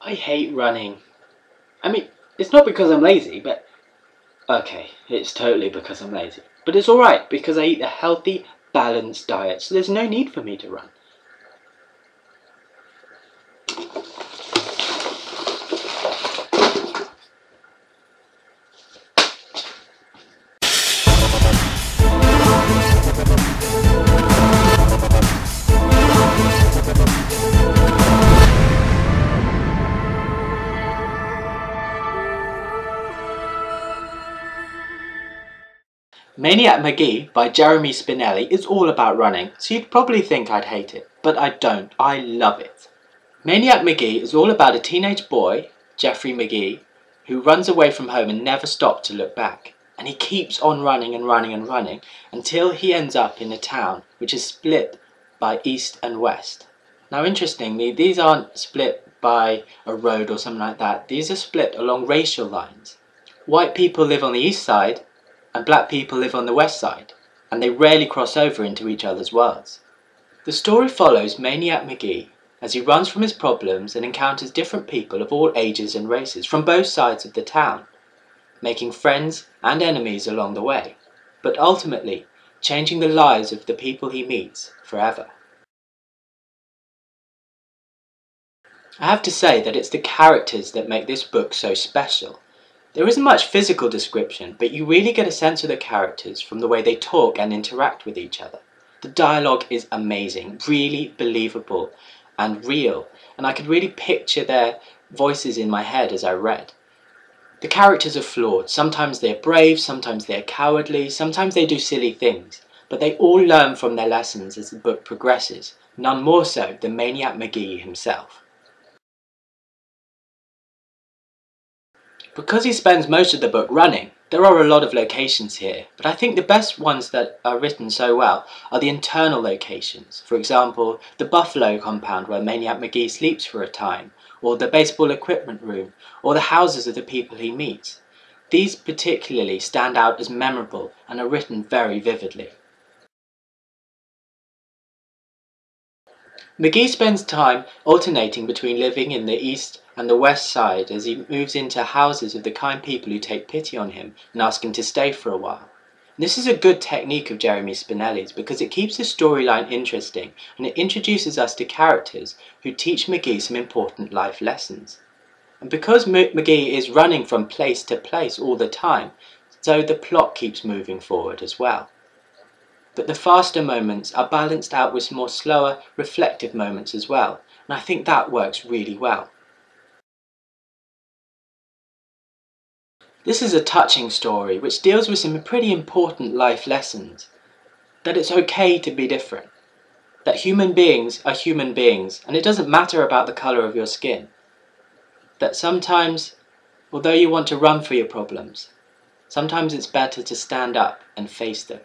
I hate running. I mean, it's not because I'm lazy, but... Okay, it's totally because I'm lazy. But it's alright, because I eat a healthy, balanced diet, so there's no need for me to run. Maniac Magee by Jerry Spinelli is all about running, so you'd probably think I'd hate it, but I don't. I love it. Maniac Magee is all about a teenage boy, Jeffrey Magee, who runs away from home and never stops to look back. And he keeps on running and running and running until he ends up in a town which is split by east and west. Now interestingly, these aren't split by a road or something like that. These are split along racial lines. White people live on the east side and black people live on the west side, and they rarely cross over into each other's worlds. The story follows Maniac Magee as he runs from his problems and encounters different people of all ages and races from both sides of the town, making friends and enemies along the way, but ultimately changing the lives of the people he meets forever. I have to say that it's the characters that make this book so special. There isn't much physical description, but you really get a sense of the characters from the way they talk and interact with each other. The dialogue is amazing, really believable and real, and I could really picture their voices in my head as I read. The characters are flawed. Sometimes they're brave, sometimes they're cowardly, sometimes they do silly things, but they all learn from their lessons as the book progresses, none more so than Maniac Magee himself. Because he spends most of the book running, there are a lot of locations here, but I think the best ones that are written so well are the internal locations. For example, the Buffalo compound where Maniac Magee sleeps for a time, or the baseball equipment room, or the houses of the people he meets. These particularly stand out as memorable and are written very vividly. Magee spends time alternating between living in the east and the west side as he moves into houses of the kind people who take pity on him and ask him to stay for a while. This is a good technique of Jerry Spinelli's because it keeps the storyline interesting and it introduces us to characters who teach Magee some important life lessons. And because Magee is running from place to place all the time, so the plot keeps moving forward as well. But the faster moments are balanced out with more slower, reflective moments as well, and I think that works really well. This is a touching story which deals with some pretty important life lessons. That it's okay to be different. That human beings are human beings, and it doesn't matter about the colour of your skin. That sometimes, although you want to run for your problems, sometimes it's better to stand up and face them.